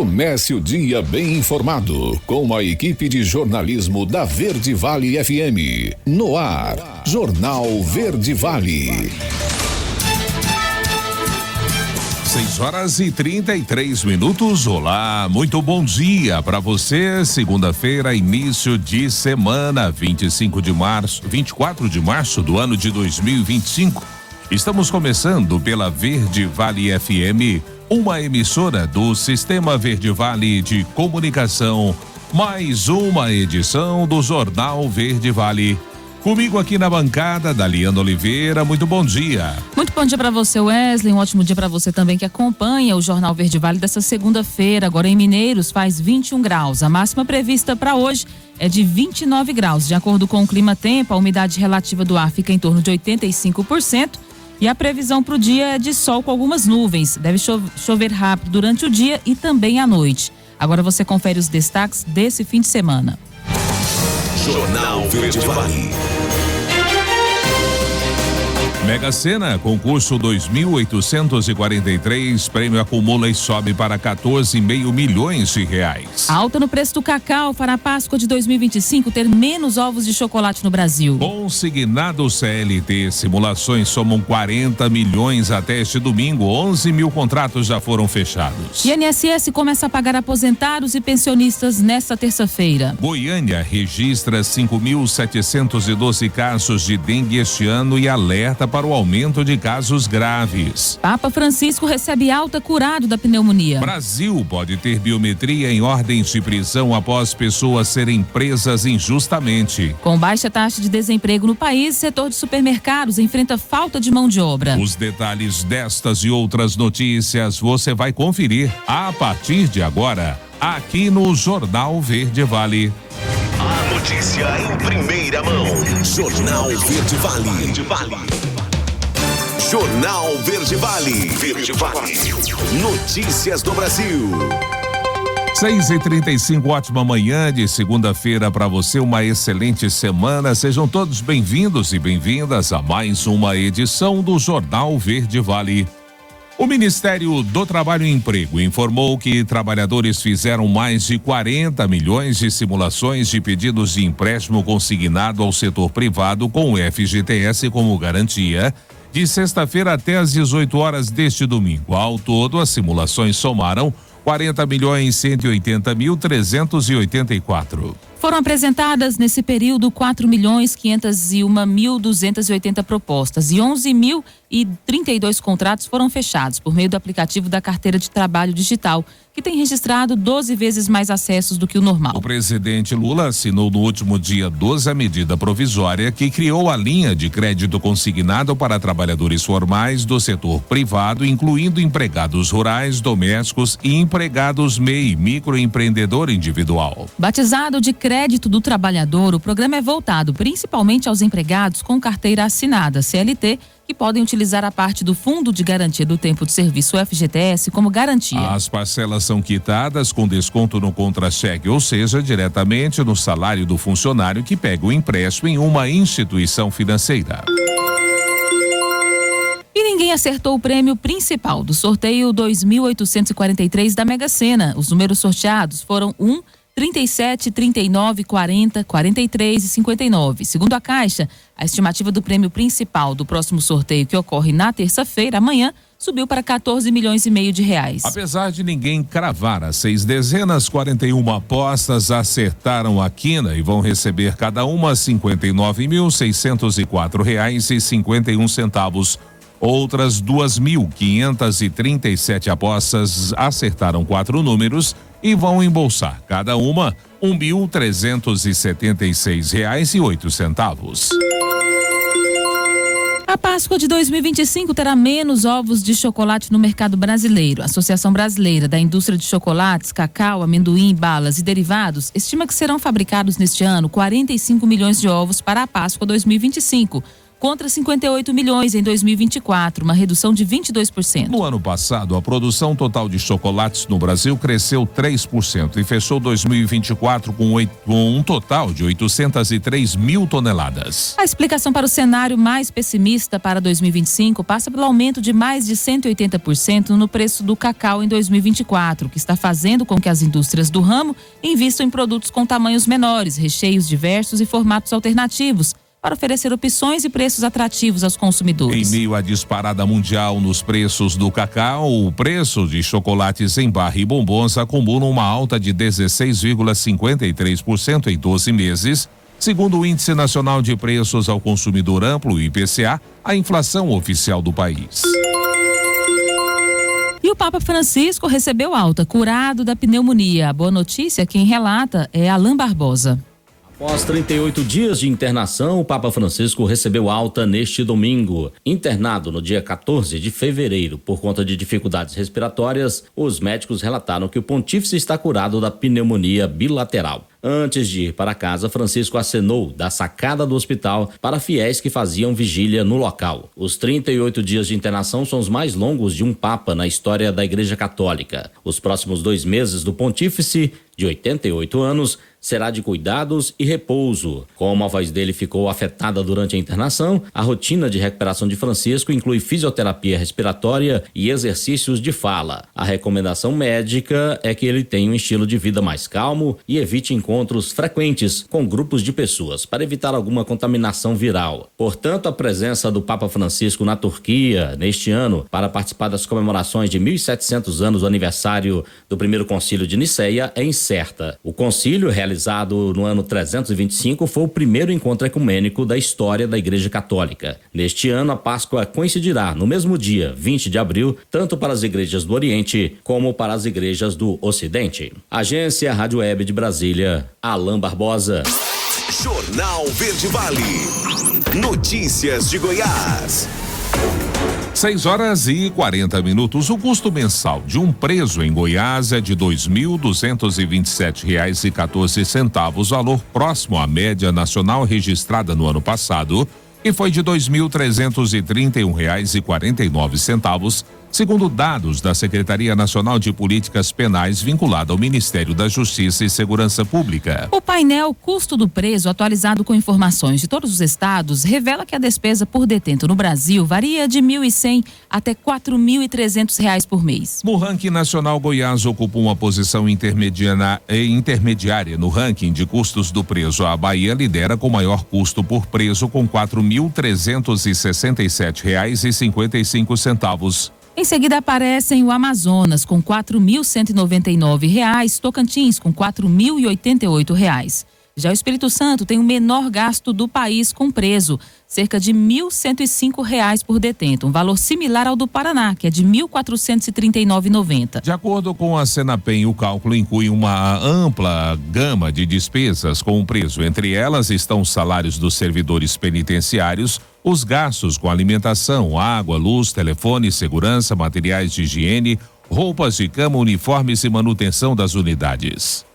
Comece o dia bem informado com a equipe de jornalismo da Verde Vale FM. No ar, Jornal Verde Vale. 6h33. Olá, muito bom dia para você. Segunda-feira, início de semana, 24 de março do ano de 2025. Estamos começando pela Verde Vale FM, uma emissora do Sistema Verde Vale de Comunicação. Mais uma edição do Jornal Verde Vale. Comigo aqui na bancada, Daliana Oliveira, muito bom dia. Muito bom dia para você, Wesley, um ótimo dia para você também que acompanha o Jornal Verde Vale dessa segunda-feira. Agora em Mineiros faz 21 graus, a máxima prevista para hoje é de 29 graus. De acordo com o clima-tempo, a umidade relativa do ar fica em torno de 85% e a previsão para o dia é de sol com algumas nuvens. Deve chover rápido durante o dia e também à noite. Agora você confere os destaques desse fim de semana. Jornal Verde Vale. Mega Sena, concurso 2.843, prêmio acumula e sobe para 14,5 milhões de reais. Alta no preço do cacau para a Páscoa de 2025 ter menos ovos de chocolate no Brasil. Consignado CLT, simulações somam 40 milhões até este domingo, 11 mil contratos já foram fechados. INSS começa a pagar aposentados e pensionistas nesta terça-feira. Goiânia registra 5.712 casos de dengue este ano e alerta para o aumento de casos graves. Papa Francisco recebe alta curado da pneumonia. Brasil pode ter biometria em ordens de prisão após pessoas serem presas injustamente. Com baixa taxa de desemprego no país, o setor de supermercados enfrenta falta de mão de obra. Os detalhes destas e outras notícias você vai conferir a partir de agora, aqui no Jornal Verde Vale. A notícia em primeira mão. Jornal Verde Vale. Jornal Verde Vale. Verde Vale. Notícias do Brasil. 6h35, ótima manhã de segunda-feira para você, uma excelente semana. Sejam todos bem-vindos e bem-vindas a mais uma edição do Jornal Verde Vale. O Ministério do Trabalho e Emprego informou que trabalhadores fizeram mais de 40 milhões de simulações de pedidos de empréstimo consignado ao setor privado com o FGTS como garantia, de sexta-feira até às 18 horas deste domingo. Ao todo, as simulações somaram 40.180.384. Foram apresentadas nesse período 4.501.280 propostas e 11.032 contratos foram fechados por meio do aplicativo da Carteira de Trabalho Digital, que tem registrado 12 vezes mais acessos do que o normal. O presidente Lula assinou no último dia 12 a medida provisória que criou a linha de crédito consignado para trabalhadores formais do setor privado, incluindo empregados rurais, domésticos e empregados MEI, microempreendedor individual. Batizado de Crédito do Trabalhador, o programa é voltado principalmente aos empregados com carteira assinada, CLT, que podem utilizar a parte do Fundo de Garantia do Tempo de Serviço, FGTS, como garantia. As parcelas são quitadas com desconto no contra-cheque, ou seja, diretamente no salário do funcionário que pega o empréstimo em uma instituição financeira. E ninguém acertou o prêmio principal do sorteio 2.843 da Mega Sena. Os números sorteados foram 37, 39, 40, 43 e 59. Segundo a Caixa, a estimativa do prêmio principal do próximo sorteio, que ocorre na terça-feira, amanhã, subiu para 14 milhões e meio de reais. Apesar de ninguém cravar as 6 dezenas, 41 apostas acertaram a quina e vão receber cada uma R$ 59.604,51. Outras 2.537 apostas acertaram 4 números e vão embolsar cada uma R$ 1.376,08. A Páscoa de 2025 terá menos ovos de chocolate no mercado brasileiro. A Associação Brasileira da Indústria de Chocolates, Cacau, Amendoim, Balas e Derivados estima que serão fabricados neste ano 45 milhões de ovos para a Páscoa 2025, contra 58 milhões em 2024, uma redução de 22%. No ano passado, a produção total de chocolates no Brasil cresceu 3% e fechou 2024 com um total de 803 mil toneladas. A explicação para o cenário mais pessimista para 2025 passa pelo aumento de mais de 180% no preço do cacau em 2024, que está fazendo com que as indústrias do ramo invistam em produtos com tamanhos menores, recheios diversos e formatos alternativos, para oferecer opções e preços atrativos aos consumidores. Em meio à disparada mundial nos preços do cacau, o preço de chocolates em barra e bombons acumula uma alta de 16,53% em 12 meses. Segundo o Índice Nacional de Preços ao Consumidor Amplo, IPCA, a inflação oficial do país. E o Papa Francisco recebeu alta, curado da pneumonia. A boa notícia, quem relata é Alain Barbosa. Após 38 dias de internação, o Papa Francisco recebeu alta neste domingo. Internado no dia 14 de fevereiro por conta de dificuldades respiratórias, os médicos relataram que o pontífice está curado da pneumonia bilateral. Antes de ir para casa, Francisco acenou da sacada do hospital para fiéis que faziam vigília no local. Os 38 dias de internação são os mais longos de um papa na história da Igreja Católica. Os próximos 2 meses do pontífice, de 88 anos, será de cuidados e repouso. Como a voz dele ficou afetada durante a internação, a rotina de recuperação de Francisco inclui fisioterapia respiratória e exercícios de fala. A recomendação médica é que ele tenha um estilo de vida mais calmo e evite encontros frequentes com grupos de pessoas para evitar alguma contaminação viral. Portanto, a presença do Papa Francisco na Turquia neste ano para participar das comemorações de 1700 anos do aniversário do primeiro concílio de Niceia é incerta. O concílio, realizado no ano 325, foi o primeiro encontro ecumênico da história da Igreja Católica. Neste ano, a Páscoa coincidirá no mesmo dia, 20 de abril, tanto para as igrejas do Oriente como para as igrejas do Ocidente. Agência Rádio Web de Brasília, Alain Barbosa. Jornal Verde Vale. Notícias de Goiás. 6h40. O custo mensal de um preso em Goiás é de R$ 2.227,14, valor próximo à média nacional registrada no ano passado, que foi de R$ 2.331,49, segundo dados da Secretaria Nacional de Políticas Penais vinculada ao Ministério da Justiça e Segurança Pública. O painel Custo do Preso, atualizado com informações de todos os estados, revela que a despesa por detento no Brasil varia de R$ 1.100 até R$ 4.300 por mês. No ranking nacional, Goiás ocupa uma posição intermediária no ranking de custos do preso. A Bahia lidera com maior custo por preso, com R$ 4.367,55. Em seguida aparecem o Amazonas com R$ 4.199, Tocantins com R$ 4.088. Já o Espírito Santo tem o menor gasto do país com preso, cerca de R$ 1.105 por detento, um valor similar ao do Paraná, que é de R$ 1.439,90. De acordo com a Senapen, o cálculo inclui uma ampla gama de despesas com o preso. Entre elas estão os salários dos servidores penitenciários, os gastos com alimentação, água, luz, telefone, segurança, materiais de higiene, roupas de cama, uniformes e manutenção das unidades.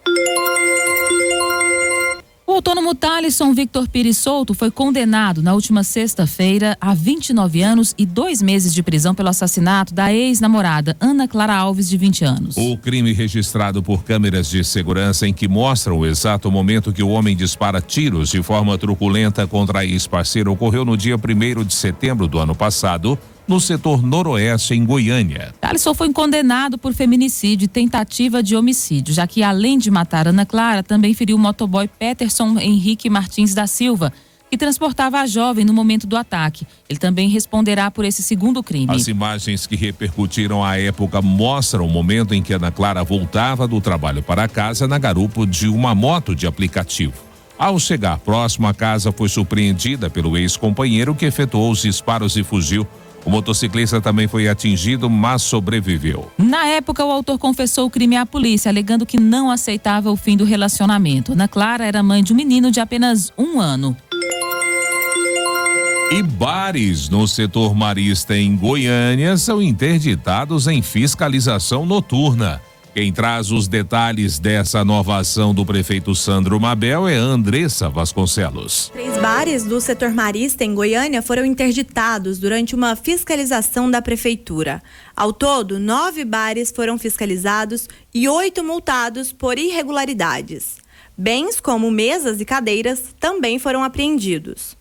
O autônomo Thalisson Victor Pires Souto foi condenado na última sexta-feira a 29 anos e 2 meses de prisão pelo assassinato da ex-namorada Ana Clara Alves, de 20 anos. O crime, registrado por câmeras de segurança em que mostram o exato momento que o homem dispara tiros de forma truculenta contra a ex-parceira, ocorreu no dia 1º de setembro do ano passado, no setor noroeste, em Goiânia. Thalisson foi condenado por feminicídio e tentativa de homicídio, já que, além de matar Ana Clara, também feriu o motoboy Peterson Henrique Martins da Silva, que transportava a jovem no momento do ataque. Ele também responderá por esse segundo crime. As imagens que repercutiram à época mostram o momento em que Ana Clara voltava do trabalho para casa na garupa de uma moto de aplicativo. Ao chegar próximo à casa, foi surpreendida pelo ex-companheiro, que efetuou os disparos e fugiu. O motociclista também foi atingido, mas sobreviveu. Na época, o autor confessou o crime à polícia, alegando que não aceitava o fim do relacionamento. Ana Clara era mãe de um menino de apenas 1 ano. E bares no setor marista em Goiânia são interditados em fiscalização noturna. Quem traz os detalhes dessa nova ação do prefeito Sandro Mabel é Andressa Vasconcelos. 3 bares do setor marista em Goiânia foram interditados durante uma fiscalização da prefeitura. Ao todo, 9 bares foram fiscalizados e 8 multados por irregularidades. Bens como mesas e cadeiras também foram apreendidos.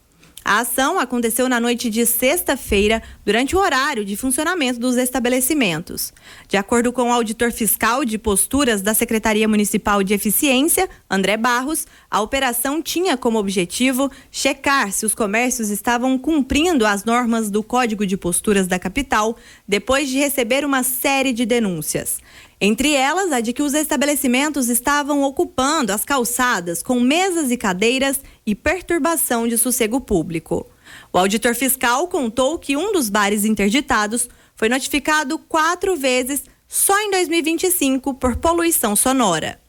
A ação aconteceu na noite de sexta-feira, durante o horário de funcionamento dos estabelecimentos. De acordo com o auditor fiscal de posturas da Secretaria Municipal de Eficiência, André Barros, a operação tinha como objetivo checar se os comércios estavam cumprindo as normas do Código de Posturas da capital, depois de receber uma série de denúncias. Entre elas, a de que os estabelecimentos estavam ocupando as calçadas com mesas e cadeiras e perturbação de sossego público. O auditor fiscal contou que um dos bares interditados foi notificado 4 vezes só em 2025 por poluição sonora.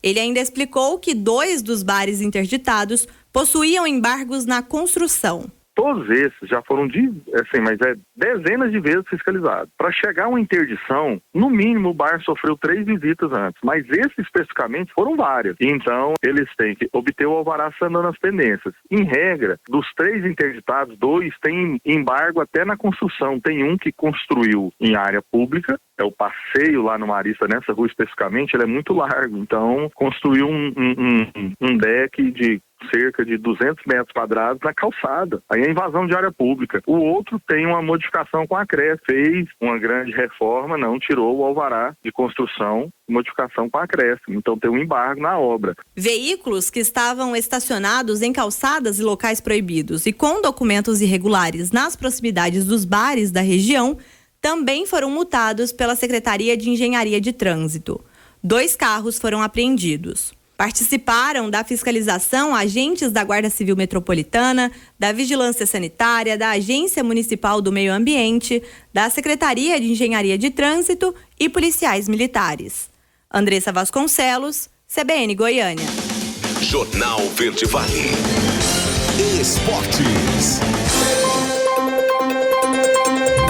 Ele ainda explicou que 2 dos bares interditados possuíam embargos na construção. Todos esses já foram dezenas de vezes fiscalizados. Para chegar a uma interdição, no mínimo o bar sofreu 3 visitas antes, mas esses especificamente foram várias. Então, eles têm que obter o alvará sanando as pendências. Em regra, dos 3 interditados, 2 têm embargo até na construção. Tem um que construiu em área pública, é o passeio lá no Marista, nessa rua especificamente, ele é muito largo. Então, construiu um deck de cerca de 200 metros quadrados na calçada. Aí é invasão de área pública. O outro tem uma modificação com a CREF, fez uma grande reforma, não tirou o alvará de construção, modificação com a CREF. Então tem um embargo na obra. Veículos que estavam estacionados em calçadas e locais proibidos e com documentos irregulares nas proximidades dos bares da região também foram multados pela Secretaria de Engenharia de Trânsito. 2 carros foram apreendidos. Participaram da fiscalização agentes da Guarda Civil Metropolitana, da Vigilância Sanitária, da Agência Municipal do Meio Ambiente, da Secretaria de Engenharia de Trânsito e policiais militares. Andressa Vasconcelos, CBN Goiânia. Jornal Verde Vale. Esportes.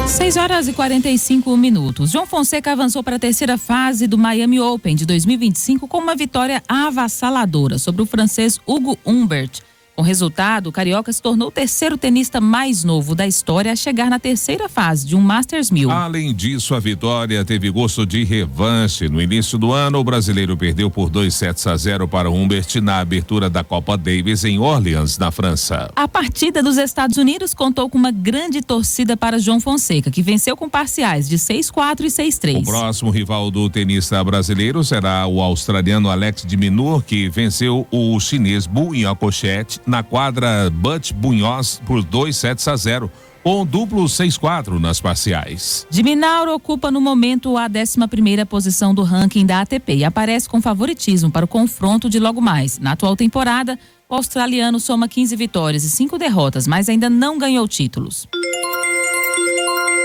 6h45. João Fonseca avançou para a terceira fase do Miami Open de 2025 com uma vitória avassaladora sobre o francês Hugo Humbert. Com o resultado, o carioca se tornou o terceiro tenista mais novo da história a chegar na terceira fase de um Masters 1000. Além disso, a vitória teve gosto de revanche. No início do ano, o brasileiro perdeu por 2-0 para Humbert na abertura da Copa Davis em Orleans, na França. A partida dos Estados Unidos contou com uma grande torcida para João Fonseca, que venceu com parciais de 6-4 e 6-3. O próximo rival do tenista brasileiro será o australiano Alex de Minaur, que venceu o chinês Bu Inhocochete na quadra Butch Bunhoz por 2-0, com duplo 6-4 nas parciais. De Minaur ocupa no momento a 11ª posição do ranking da ATP e aparece com favoritismo para o confronto de logo mais. Na atual temporada, o australiano soma 15 vitórias e 5 derrotas, mas ainda não ganhou títulos.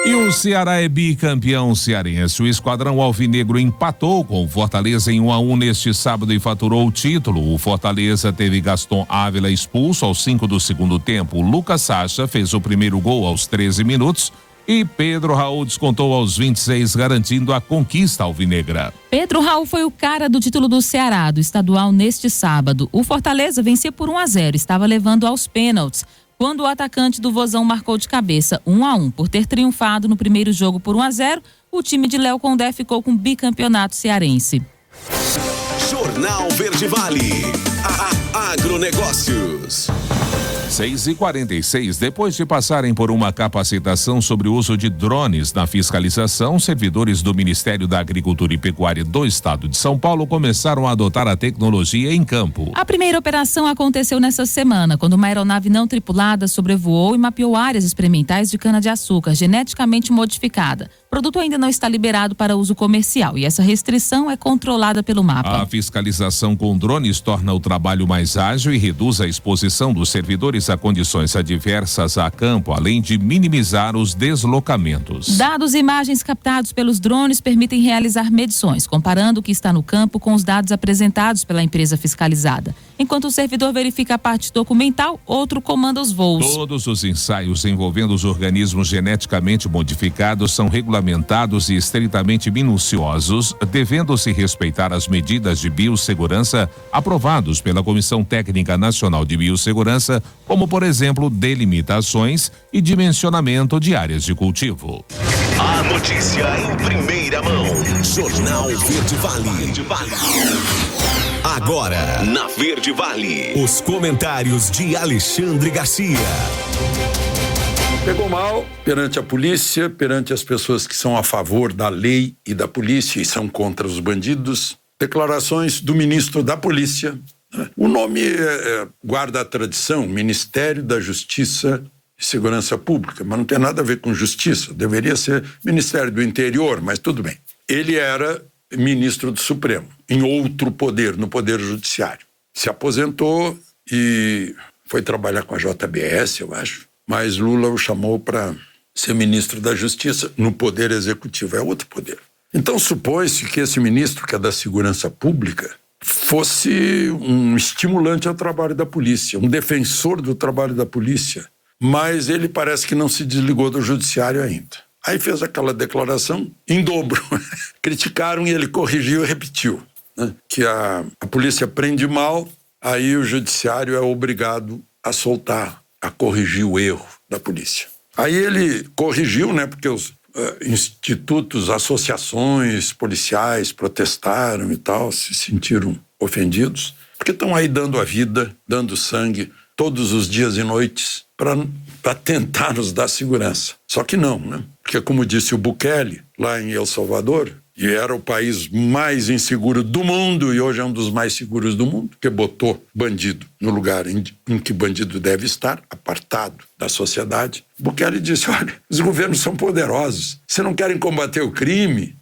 E o Ceará é bicampeão cearense. O esquadrão alvinegro empatou com o Fortaleza em 1-1 neste sábado e faturou o título. O Fortaleza teve Gaston Ávila expulso aos 5 do segundo tempo. Lucas Sacha fez o primeiro gol aos 13 minutos e Pedro Raul descontou aos 26, garantindo a conquista alvinegra. Pedro Raul foi o cara do título do Ceará, do estadual, neste sábado. O Fortaleza vencia por 1-0, estava levando aos pênaltis, quando o atacante do Vozão marcou de cabeça 1-1. Por ter triunfado no primeiro jogo por 1-0, o time de Léo Condé ficou com o bicampeonato cearense. Jornal Verde Vale. Agronegócios. 6h46. Depois de passarem por uma capacitação sobre o uso de drones na fiscalização, servidores do Ministério da Agricultura e Pecuária do Estado de São Paulo começaram a adotar a tecnologia em campo. A primeira operação aconteceu nessa semana, quando uma aeronave não tripulada sobrevoou e mapeou áreas experimentais de cana-de-açúcar geneticamente modificada. O produto ainda não está liberado para uso comercial e essa restrição é controlada pelo mapa. A fiscalização com drones torna o trabalho mais ágil e reduz a exposição dos servidores a condições adversas a campo, além de minimizar os deslocamentos. Dados e imagens captados pelos drones permitem realizar medições, comparando o que está no campo com os dados apresentados pela empresa fiscalizada. Enquanto o servidor verifica a parte documental, outro comanda os voos. Todos os ensaios envolvendo os organismos geneticamente modificados são regulamentados regulamentados e estritamente minuciosos, devendo-se respeitar as medidas de biossegurança aprovados pela Comissão Técnica Nacional de Biossegurança, como, por exemplo, delimitações e dimensionamento de áreas de cultivo. A notícia em primeira mão. Jornal Verde Vale. Agora, na Verde Vale, os comentários de Alexandre Garcia. Pegou mal perante a polícia, perante as pessoas que são a favor da lei e da polícia e são contra os bandidos. Declarações do ministro da Polícia. O nome guarda a tradição, Ministério da Justiça e Segurança Pública, mas não tem nada a ver com justiça. Deveria ser Ministério do Interior, mas tudo bem. Ele era ministro do Supremo, em outro poder, no Poder Judiciário. Se aposentou e foi trabalhar com a JBS, eu acho. Mas Lula o chamou para ser ministro da Justiça no Poder Executivo, é outro poder. Então supõe-se que esse ministro, que é da Segurança Pública, fosse um estimulante ao trabalho da polícia, um defensor do trabalho da polícia, mas ele parece que não se desligou do Judiciário ainda. Aí fez aquela declaração em dobro. Criticaram e ele corrigiu e repetiu, né? Que a polícia prende mal, aí o Judiciário é obrigado a soltar, a corrigir o erro da polícia. Aí ele corrigiu, né? Porque os institutos, associações policiais protestaram e tal, se sentiram ofendidos, porque estão aí dando a vida, dando sangue todos os dias e noites para tentar nos dar segurança. Só que não, né? Porque, como disse o Bukele, lá em El Salvador, e era o país mais inseguro do mundo, e hoje é um dos mais seguros do mundo, que botou bandido no lugar em que bandido deve estar, apartado da sociedade. Bukele disse, olha, os governos são poderosos. Se não querem combater o crime,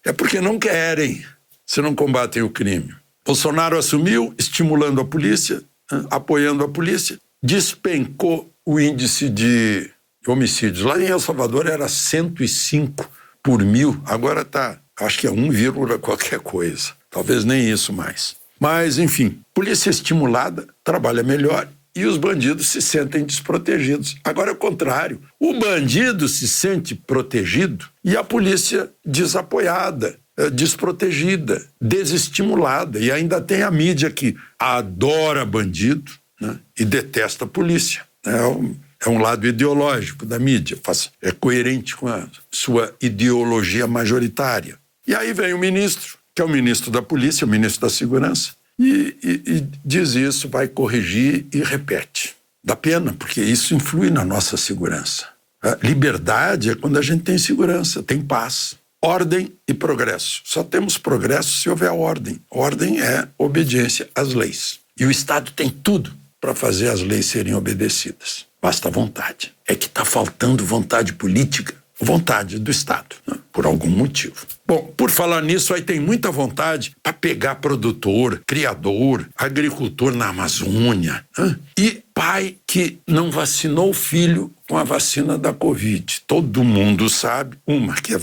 é porque não querem, se não combatem o crime. Bolsonaro assumiu, estimulando a polícia, apoiando a polícia, despencou o índice de homicídios. Lá em El Salvador era 105 por 1000, agora está, acho que é 1, qualquer coisa. Talvez nem isso mais. Mas, enfim, polícia estimulada trabalha melhor e os bandidos se sentem desprotegidos. Agora é o contrário. O bandido se sente protegido e a polícia desapoiada, desprotegida, desestimulada. E ainda tem a mídia que adora bandido, né, e detesta a polícia. É um lado ideológico da mídia, é coerente com a sua ideologia majoritária. E aí vem o ministro, que é o ministro da Polícia, o ministro da Segurança, e diz isso, vai corrigir e repete. Dá pena, porque isso influi na nossa segurança. A liberdade é quando a gente tem segurança, tem paz. Ordem e progresso. Só temos progresso se houver ordem. Ordem é obediência às leis. E o Estado tem tudo para fazer as leis serem obedecidas. Basta vontade. É que está faltando vontade política, vontade do Estado, né? Por algum motivo. Bom, por falar nisso, aí tem muita vontade para pegar produtor, criador, agricultor na Amazônia, né? E pai que não vacinou o filho com a vacina da Covid. Todo mundo sabe, que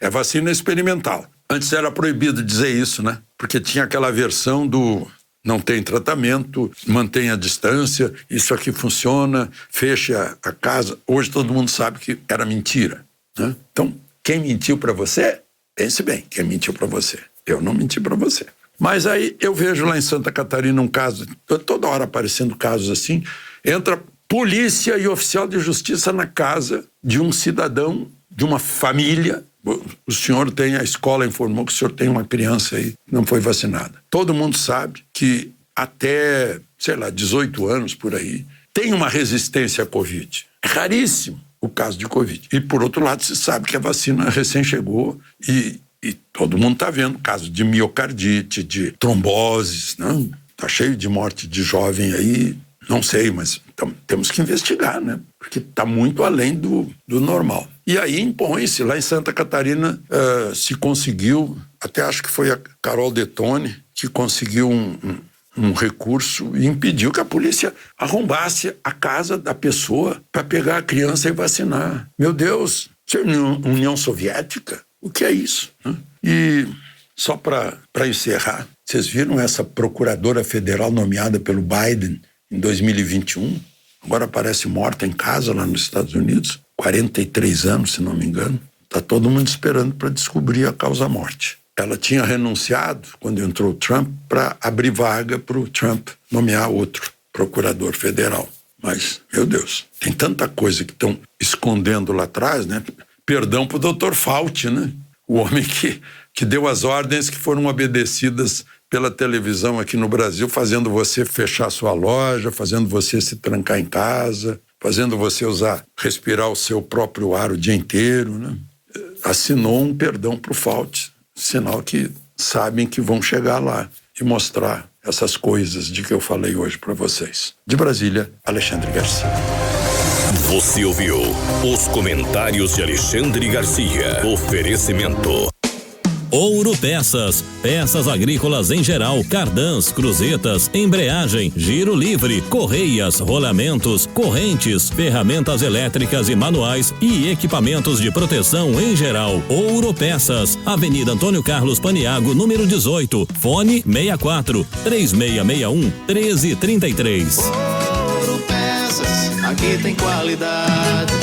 é vacina experimental. Antes era proibido dizer isso, né? Porque tinha aquela versão do não tem tratamento, mantenha a distância, isso aqui funciona, fecha a casa. Hoje todo mundo sabe que era mentira, né? Então, quem mentiu para você, pense bem, quem mentiu para você. Eu não menti para você. Mas aí eu vejo lá em Santa Catarina um caso, toda hora aparecendo casos assim, entra polícia e oficial de justiça na casa de um cidadão, de uma família. O senhor tem, a escola informou que o senhor tem uma criança aí que não foi vacinada. Todo mundo sabe que até, 18 anos por aí, tem uma resistência à Covid. É raríssimo o caso de Covid. E, por outro lado, se sabe que a vacina recém chegou e todo mundo está vendo casos de miocardite, de tromboses, não? Tá cheio de morte de jovem aí, não sei, mas temos que investigar, né? Porque está muito além do normal. E aí impõe-se, lá em Santa Catarina se conseguiu, até acho que foi a Carol Detone que conseguiu um recurso e impediu que a polícia arrombasse a casa da pessoa para pegar a criança e vacinar. Meu Deus, isso é União Soviética? O que é isso, né? E só para encerrar, vocês viram essa procuradora federal nomeada pelo Biden em 2021? Agora parece morta em casa lá nos Estados Unidos. 43 anos, se não me engano. Está todo mundo esperando para descobrir a causa-morte. Ela tinha renunciado, quando entrou o Trump, para abrir vaga para o Trump nomear outro procurador federal. Mas, meu Deus, tem tanta coisa que estão escondendo lá atrás, né? Perdão para o Dr. Fauci, né? O homem que deu as ordens que foram obedecidas pela televisão aqui no Brasil, fazendo você fechar sua loja, fazendo você se trancar em casa, fazendo você respirar o seu próprio ar o dia inteiro, né? Assinou um perdão para o Fauci, sinal que sabem que vão chegar lá e mostrar essas coisas de que eu falei hoje para vocês. De Brasília, Alexandre Garcia. Você ouviu os comentários de Alexandre Garcia. Oferecimento Ouro Peças, peças agrícolas em geral, cardãs, cruzetas, embreagem, giro livre, correias, rolamentos, correntes, ferramentas elétricas e manuais e equipamentos de proteção em geral. Ouro Peças, Avenida Antônio Carlos Paniago, número 18, fone 64-3661-1333. Ouro Peças, aqui tem qualidade.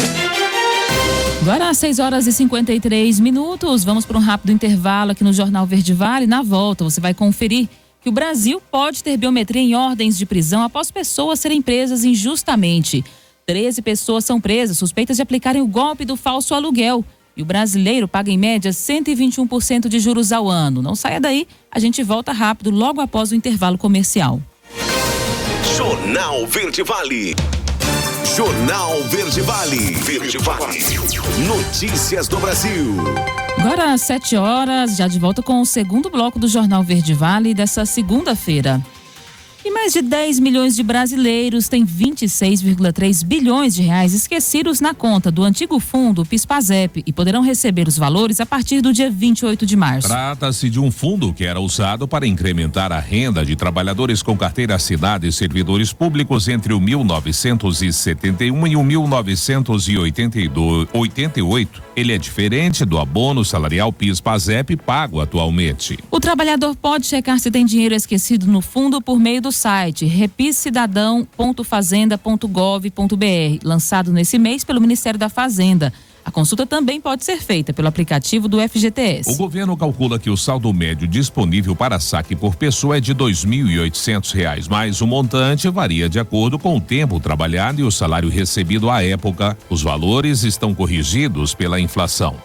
Agora às 6h53, vamos para um rápido intervalo aqui no Jornal Verde Vale. Na volta você vai conferir que o Brasil pode ter biometria em ordens de prisão após pessoas serem presas injustamente. 13 pessoas são presas suspeitas de aplicarem o golpe do falso aluguel. E o brasileiro paga em média 121% de juros ao ano. Não saia daí, a gente volta rápido logo após o intervalo comercial. Jornal Verde Vale. Jornal Verde Vale. Verde Vale. Notícias do Brasil. Agora às 7h, já de volta com o segundo bloco do Jornal Verde Vale dessa segunda-feira. E mais de 10 milhões de brasileiros têm 26,3 bilhões de reais esquecidos na conta do antigo fundo PIS/PASEP e poderão receber os valores a partir do dia 28 de março. Trata-se de um fundo que era usado para incrementar a renda de trabalhadores com carteira assinada e servidores públicos entre o 1971 e o 1988. Ele é diferente do abono salarial PIS/PASEP pago atualmente. O trabalhador pode checar se tem dinheiro esquecido no fundo por meio do site repiscidadão.fazenda.gov.br, lançado nesse mês pelo Ministério da Fazenda. A consulta também pode ser feita pelo aplicativo do FGTS. O governo calcula que o saldo médio disponível para saque por pessoa é de R$ 2.800, mas o montante varia de acordo com o tempo trabalhado e o salário recebido à época. Os valores estão corrigidos pela inflação.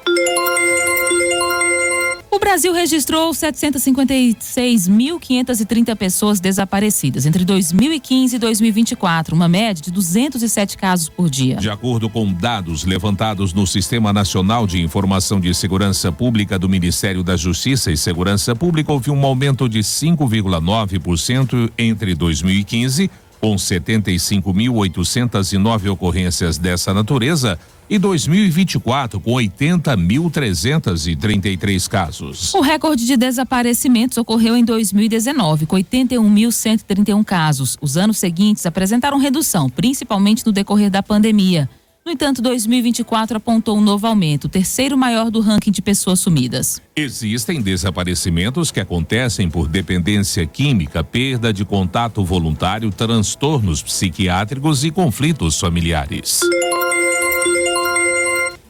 O Brasil registrou 756.530 pessoas desaparecidas entre 2015 e 2024, uma média de 207 casos por dia. De acordo com dados levantados no Sistema Nacional de Informação de Segurança Pública do Ministério da Justiça e Segurança Pública, houve um aumento de 5,9% entre 2015, com 75.809 ocorrências dessa natureza, e 2024, com 80.333 casos. O recorde de desaparecimentos ocorreu em 2019, com 81.131 casos. Os anos seguintes apresentaram redução, principalmente no decorrer da pandemia. No entanto, 2024 apontou um novo aumento, o terceiro maior do ranking de pessoas sumidas. Existem desaparecimentos que acontecem por dependência química, perda de contato voluntário, transtornos psiquiátricos e conflitos familiares.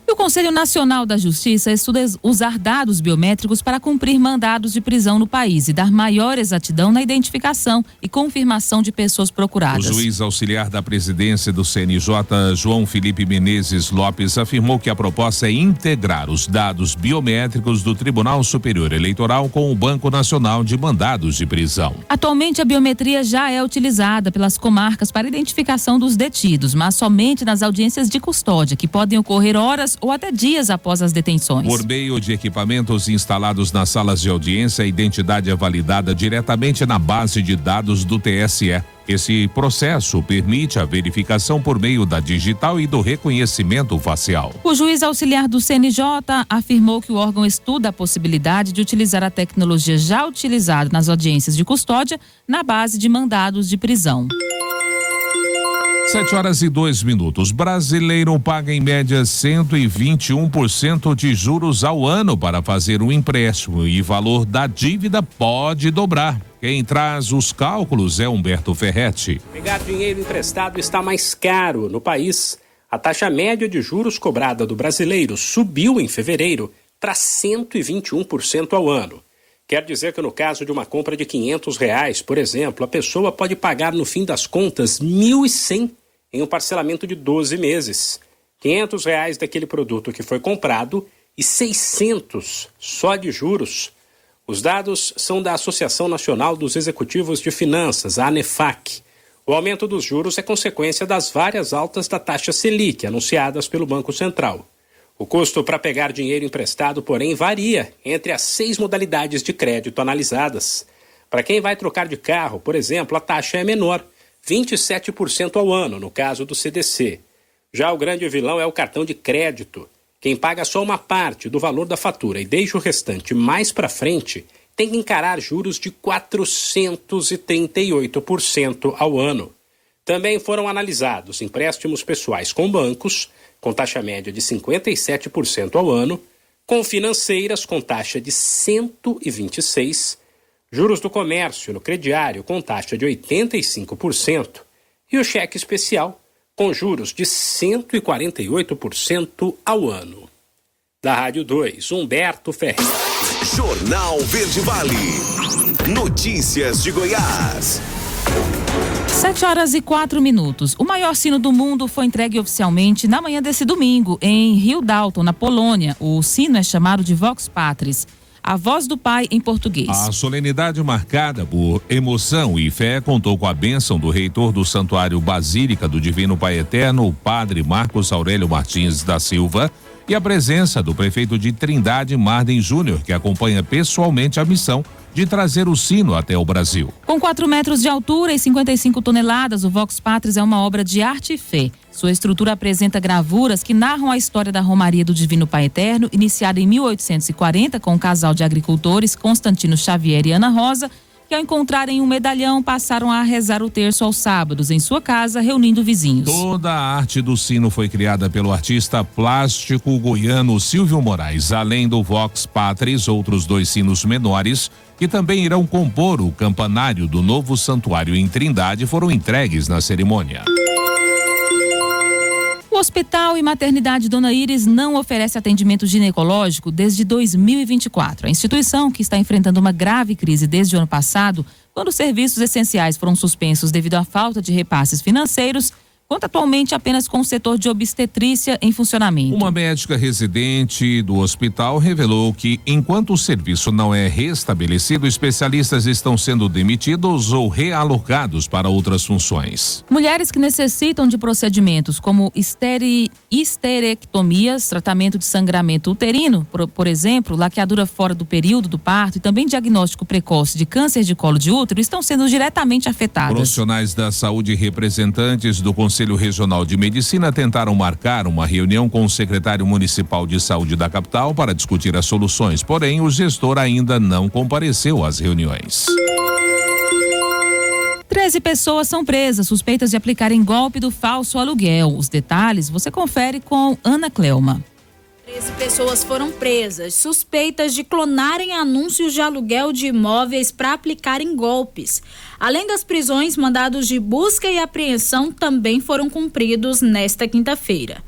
O Conselho Nacional da Justiça estuda usar dados biométricos para cumprir mandados de prisão no país e dar maior exatidão na identificação e confirmação de pessoas procuradas. O juiz auxiliar da presidência do CNJ, João Felipe Menezes Lopes, afirmou que a proposta é integrar os dados biométricos do Tribunal Superior Eleitoral com o Banco Nacional de Mandados de Prisão. Atualmente, a biometria já é utilizada pelas comarcas para identificação dos detidos, mas somente nas audiências de custódia, que podem ocorrer horas ou até dias após as detenções. Por meio de equipamentos instalados nas salas de audiência, a identidade é validada diretamente na base de dados do TSE. Esse processo permite a verificação por meio da digital e do reconhecimento facial. O juiz auxiliar do CNJ afirmou que o órgão estuda a possibilidade de utilizar a tecnologia já utilizada nas audiências de custódia na base de mandados de prisão. 7h02. Brasileiro paga em média 121% de juros ao ano para fazer um empréstimo e valor da dívida pode dobrar. Quem traz os cálculos é Humberto Ferretti. Pegar dinheiro emprestado está mais caro no país. A taxa média de juros cobrada do brasileiro subiu em fevereiro para 121% ao ano. Quer dizer que no caso de uma compra de R$500, por exemplo, a pessoa pode pagar no fim das contas R$ 1.100 em um parcelamento de 12 meses. R$500 daquele produto que foi comprado e 600 só de juros. Os dados são da Associação Nacional dos Executivos de Finanças, a ANEFAC. O aumento dos juros é consequência das várias altas da taxa Selic anunciadas pelo Banco Central. O custo para pegar dinheiro emprestado, porém, varia entre as 6 modalidades de crédito analisadas. Para quem vai trocar de carro, por exemplo, a taxa é menor, 27% ao ano, no caso do CDC. Já o grande vilão é o cartão de crédito. Quem paga só uma parte do valor da fatura e deixa o restante mais para frente tem que encarar juros de 438% ao ano. Também foram analisados empréstimos pessoais com bancos, com taxa média de 57% ao ano, com financeiras com taxa de 126%, juros do comércio no crediário com taxa de 85% e o cheque especial com juros de 148% ao ano. Da Rádio 2, Humberto Ferreira. Jornal Verde Vale. Notícias de Goiás. 7h04. O maior sino do mundo foi entregue oficialmente na manhã desse domingo, em Rio Dalton, na Polônia. O sino é chamado de Vox Patris, a voz do Pai em português. A solenidade marcada por emoção e fé contou com a bênção do reitor do Santuário Basílica do Divino Pai Eterno, o padre Marcos Aurélio Martins da Silva, e a presença do prefeito de Trindade, Marden Júnior, que acompanha pessoalmente a missão de trazer o sino até o Brasil. Com 4 metros de altura e 55 toneladas, o Vox Patris é uma obra de arte e fé. Sua estrutura apresenta gravuras que narram a história da Romaria do Divino Pai Eterno, iniciada em 1840 com o casal de agricultores Constantino Xavier e Ana Rosa, que ao encontrarem um medalhão passaram a rezar o terço aos sábados em sua casa, reunindo vizinhos. Toda a arte do sino foi criada pelo artista plástico goiano Silvio Moraes. Além do Vox Patris, outros 2 sinos menores, que também irão compor o campanário do novo santuário em Trindade, foram entregues na cerimônia. O Hospital e Maternidade Dona Iris não oferece atendimento ginecológico desde 2024. A instituição, que está enfrentando uma grave crise desde o ano passado, quando os serviços essenciais foram suspensos devido à falta de repasses financeiros, conta atualmente apenas com o setor de obstetrícia em funcionamento. Uma médica residente do hospital revelou que, enquanto o serviço não é restabelecido, especialistas estão sendo demitidos ou realocados para outras funções. Mulheres que necessitam de procedimentos como histerectomias, tratamento de sangramento uterino, por exemplo, laqueadura fora do período do parto e também diagnóstico precoce de câncer de colo de útero, estão sendo diretamente afetadas. Profissionais da saúde e representantes do Conselho Regional de Medicina tentaram marcar uma reunião com o secretário municipal de saúde da capital para discutir as soluções, porém o gestor ainda não compareceu às reuniões. 13 pessoas são presas, suspeitas de aplicarem golpe do falso aluguel. Os detalhes você confere com Ana Cleuma. 13 pessoas foram presas, suspeitas de clonarem anúncios de aluguel de imóveis para aplicarem golpes. Além das prisões, mandados de busca e apreensão também foram cumpridos nesta quinta-feira.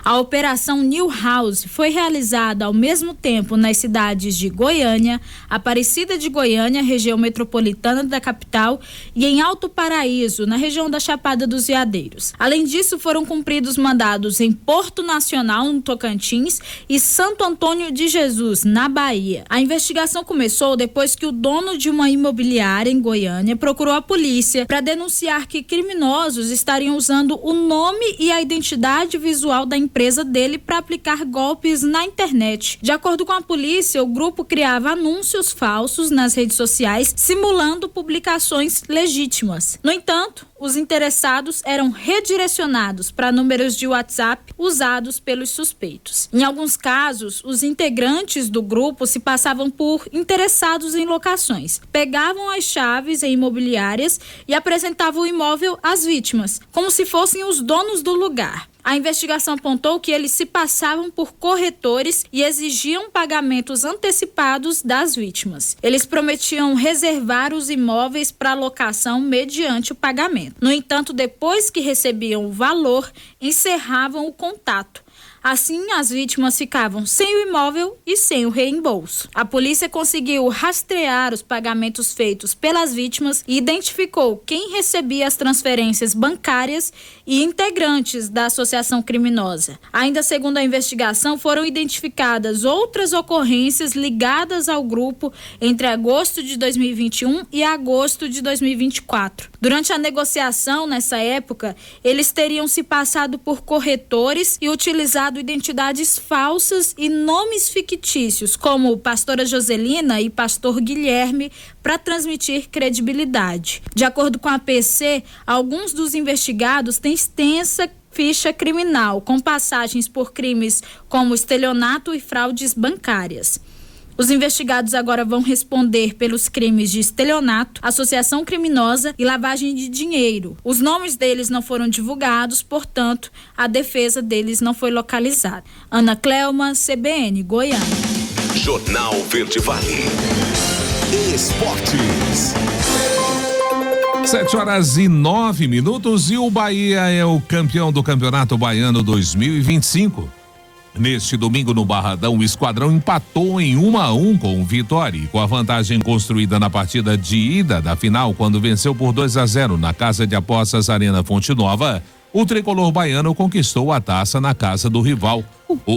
A Operação New House foi realizada ao mesmo tempo nas cidades de Goiânia, Aparecida de Goiânia, região metropolitana da capital, e em Alto Paraíso, na região da Chapada dos Veadeiros. Além disso, foram cumpridos mandados em Porto Nacional, no Tocantins, e Santo Antônio de Jesus, na Bahia. A investigação começou depois que o dono de uma imobiliária em Goiânia procurou a polícia para denunciar que criminosos estariam usando o nome e a identidade visual da empresa dele para aplicar golpes na internet. De acordo com a polícia, o grupo criava anúncios falsos nas redes sociais, simulando publicações legítimas. No entanto, os interessados eram redirecionados para números de WhatsApp usados pelos suspeitos. Em alguns casos, os integrantes do grupo se passavam por interessados em locações, pegavam as chaves em imobiliárias e apresentavam o imóvel às vítimas, como se fossem os donos do lugar. A investigação apontou que eles se passavam por corretores e exigiam pagamentos antecipados das vítimas. Eles prometiam reservar os imóveis para locação mediante o pagamento. No entanto, depois que recebiam o valor, encerravam o contato. Assim, as vítimas ficavam sem o imóvel e sem o reembolso. A polícia conseguiu rastrear os pagamentos feitos pelas vítimas e identificou quem recebia as transferências bancárias e integrantes da associação criminosa. Ainda segundo a investigação, foram identificadas outras ocorrências ligadas ao grupo entre agosto de 2021 e agosto de 2024. Durante a negociação, nessa época, eles teriam se passado por corretores e utilizado identidades falsas e nomes fictícios, como Pastora Joselina e Pastor Guilherme, para transmitir credibilidade. De acordo com a PC, alguns dos investigados têm extensa ficha criminal, com passagens por crimes como estelionato e fraudes bancárias. Os investigados agora vão responder pelos crimes de estelionato, associação criminosa e lavagem de dinheiro. Os nomes deles não foram divulgados, portanto, a defesa deles não foi localizada. Ana Clelma, CBN, Goiânia. Jornal Verde Vale. Esportes. 7h09 e o Bahia é o campeão do Campeonato Baiano 2025. Neste domingo no Barradão, o esquadrão empatou em 1-1 com o Vitória, com a vantagem construída na partida de ida da final, quando venceu por 2-0 na Casa de Apostas Arena Fonte Nova. O tricolor baiano conquistou a taça na casa do rival.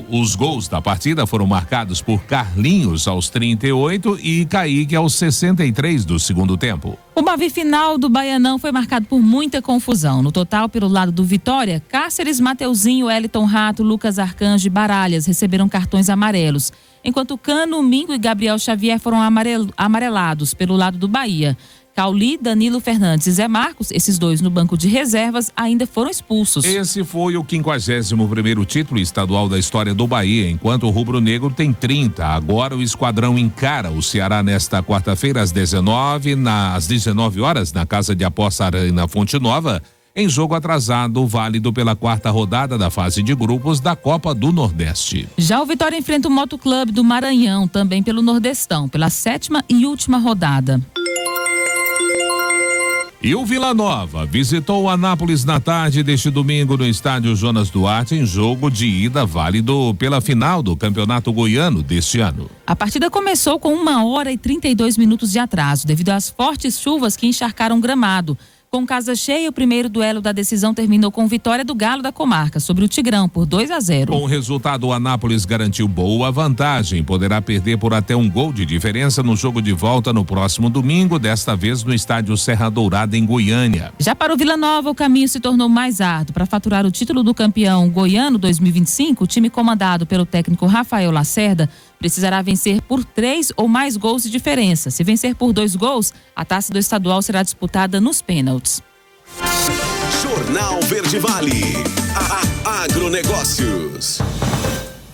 Os gols da partida foram marcados por Carlinhos aos 38 e Kaique aos 63 do segundo tempo. O Bavi final do Baianão foi marcado por muita confusão. No total, pelo lado do Vitória, Cáceres, Mateuzinho, Wellington Rato, Lucas Arcanjo e Baralhas receberam cartões amarelos, enquanto Cano, Mingo e Gabriel Xavier foram amarelados pelo lado do Bahia. Cauli, Danilo Fernandes e Zé Marcos, esses dois no banco de reservas, ainda foram expulsos. Esse foi o 51º título estadual da história do Bahia, enquanto o rubro-negro tem 30. Agora o esquadrão encara o Ceará nesta quarta-feira às 19 horas na Casa de Aposta Arena Fonte Nova, em jogo atrasado válido pela quarta rodada da fase de grupos da Copa do Nordeste. Já o Vitória enfrenta o Motoclube do Maranhão, também pelo Nordestão, pela 7ª e última rodada. E o Vila Nova visitou o Anápolis na tarde deste domingo no estádio Jonas Duarte, em jogo de ida válido pela final do Campeonato Goiano deste ano. A partida começou com 1h32 de atraso, devido às fortes chuvas que encharcaram o gramado. Com casa cheia, o primeiro duelo da decisão terminou com vitória do Galo da Comarca sobre o Tigrão por 2-0. Com o resultado, o Anápolis garantiu boa vantagem. Poderá perder por até um gol de diferença no jogo de volta no próximo domingo, desta vez no estádio Serra Dourada, em Goiânia. Já para o Vila Nova, o caminho se tornou mais árduo. Para faturar o título do campeão goiano 2025, o time comandado pelo técnico Rafael Lacerda precisará vencer por 3 ou mais gols de diferença. Se vencer por 2 gols, a taça do estadual será disputada nos pênaltis. Jornal Verde Vale. Agronegócios.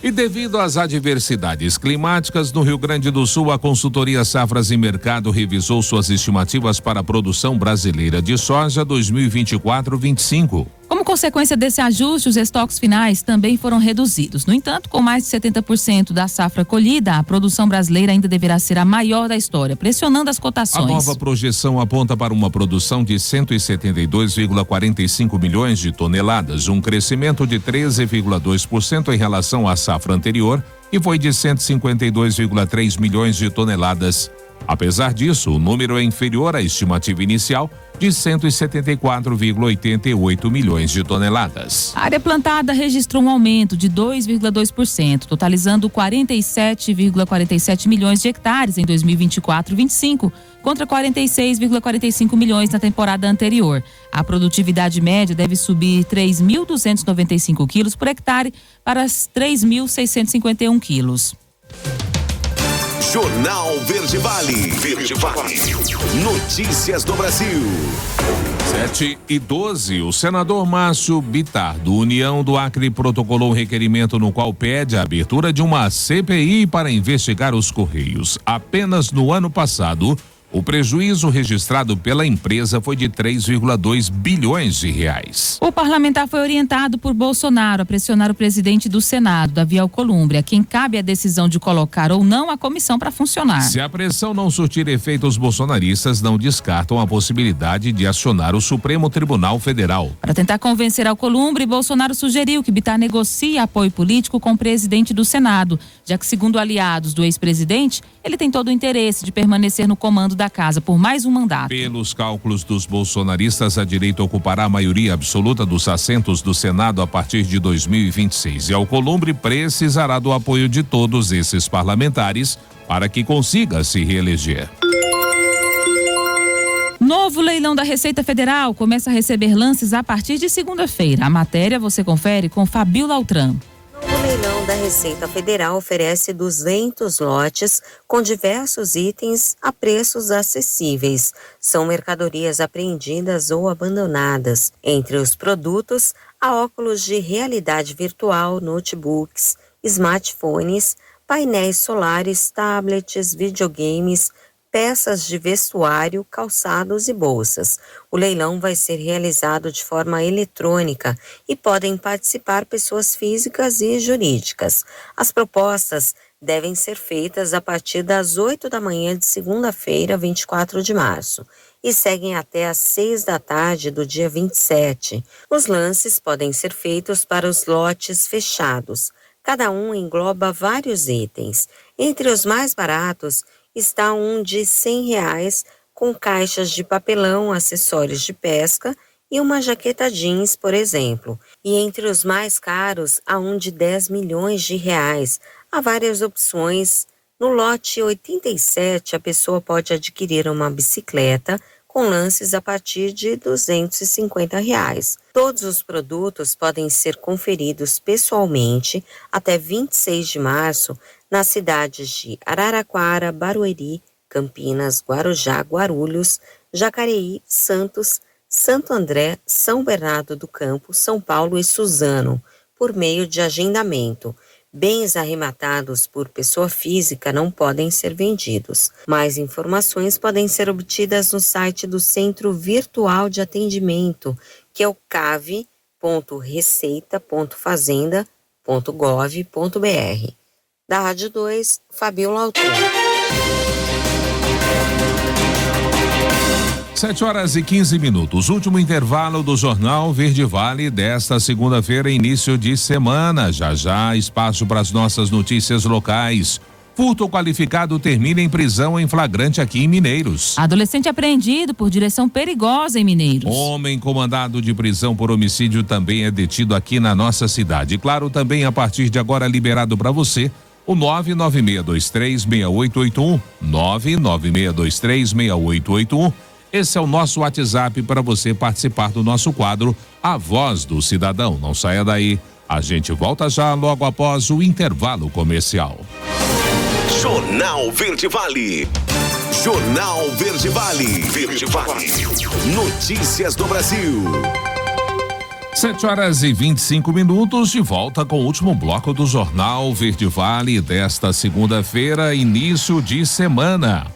E devido às adversidades climáticas no Rio Grande do Sul, a consultoria Safras e Mercado revisou suas estimativas para a produção brasileira de soja 2024-25. Como consequência desse ajuste, os estoques finais também foram reduzidos. No entanto, com mais de 70% da safra colhida, a produção brasileira ainda deverá ser a maior da história, pressionando as cotações. A nova projeção aponta para uma produção de 172,45 milhões de toneladas, um crescimento de 13,2% em relação à safra anterior, e foi de 152,3 milhões de toneladas. Apesar disso, o número é inferior à estimativa inicial de 174,88 milhões de toneladas. A área plantada registrou um aumento de 2,2%, totalizando 47,47 milhões de hectares em 2024-25, contra 46,45 milhões na temporada anterior. A produtividade média deve subir 3.295 quilos por hectare para 3.651 quilos. Jornal Verde Vale. Verde Vale. Notícias do Brasil. 7h12, o senador Márcio Bittar, do União do Acre, protocolou um requerimento no qual pede a abertura de uma CPI para investigar os Correios. Apenas no ano passado, O prejuízo registrado pela empresa foi de 3,2 bilhões de reais. O parlamentar foi orientado por Bolsonaro a pressionar o presidente do Senado, Davi Alcolumbre, a quem cabe a decisão de colocar ou não a comissão para funcionar. Se a pressão não surtir efeito, os bolsonaristas não descartam a possibilidade de acionar o Supremo Tribunal Federal. Para tentar convencer Alcolumbre, Bolsonaro sugeriu que Bittar negocie apoio político com o presidente do Senado, já que, segundo aliados do ex-presidente, ele tem todo o interesse de permanecer no comando da casa por mais um mandato. Pelos cálculos dos bolsonaristas, a direita ocupará a maioria absoluta dos assentos do Senado a partir de 2026 e Alcolumbre precisará do apoio de todos esses parlamentares para que consiga se reeleger. Novo leilão da Receita Federal começa a receber lances a partir de segunda-feira. A matéria você confere com Fabiola Altran. O leilão da Receita Federal oferece 200 lotes com diversos itens a preços acessíveis. São mercadorias apreendidas ou abandonadas. Entre os produtos, há óculos de realidade virtual, notebooks, smartphones, painéis solares, tablets, videogames, peças de vestuário, calçados e bolsas. O leilão vai ser realizado de forma eletrônica e podem participar pessoas físicas e jurídicas. As propostas devem ser feitas a partir das 8 da manhã de segunda-feira, 24 de março, e seguem até às 6 da tarde do dia 27. Os lances podem ser feitos para os lotes fechados. Cada um engloba vários itens. Entre os mais baratos está um de R$100 com caixas de papelão, acessórios de pesca e uma jaqueta jeans, por exemplo. E entre os mais caros, há um de R$10 milhões. Há várias opções. No lote 87, a pessoa pode adquirir uma bicicleta com lances a partir de R$250. Todos os produtos podem ser conferidos pessoalmente até 26 de março nas cidades de Araraquara, Barueri, Campinas, Guarujá, Guarulhos, Jacareí, Santos, Santo André, São Bernardo do Campo, São Paulo e Suzano, por meio de agendamento. Bens arrematados por pessoa física não podem ser vendidos. Mais informações podem ser obtidas no site do Centro Virtual de Atendimento, que é o cave.receita.fazenda.gov.br. Da Rádio 2, Fabiola Altran. 7h15. Último intervalo do Jornal Verde Vale desta segunda-feira, início de semana. Já espaço para as nossas notícias locais. Furto qualificado termina em prisão em flagrante aqui em Mineiros. Adolescente apreendido por direção perigosa em Mineiros. Homem com mandado de prisão por homicídio também é detido aqui na nossa cidade. Claro, também a partir de agora liberado para você o 996236881. 996236881. Esse é o nosso WhatsApp para você participar do nosso quadro A Voz do Cidadão. Não saia daí. A gente volta já logo após o intervalo comercial. Jornal Verde Vale. Jornal Verde Vale. Verde Vale. Notícias do Brasil. 7h25, de volta com o último bloco do Jornal Verde Vale desta segunda-feira, início de semana.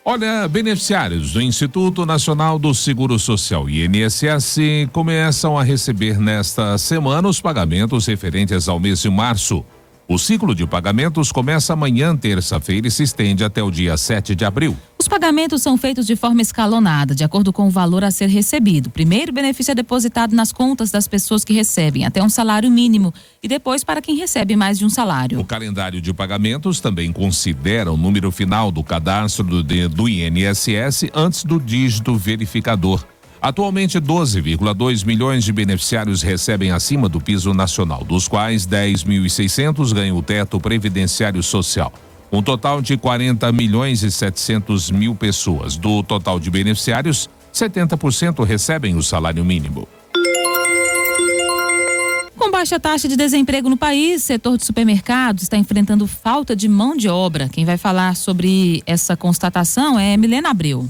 Olha, beneficiários do Instituto Nacional do Seguro Social, INSS, começam a receber nesta semana os pagamentos referentes ao mês de março. O ciclo de pagamentos começa amanhã, terça-feira, e se estende até o dia 7 de abril. Os pagamentos são feitos de forma escalonada, de acordo com o valor a ser recebido. Primeiro, o benefício é depositado nas contas das pessoas que recebem até um salário mínimo e depois para quem recebe mais de um salário. O calendário de pagamentos também considera o número final do cadastro do INSS antes do dígito verificador. Atualmente, 12,2 milhões de beneficiários recebem acima do piso nacional, dos quais 10.600 ganham o teto previdenciário social. Um total de 40 milhões e 700 mil pessoas. Do total de beneficiários, 70% recebem o salário mínimo. Com baixa taxa de desemprego no país, o setor de supermercados está enfrentando falta de mão de obra. Quem vai falar sobre essa constatação é Milena Abreu.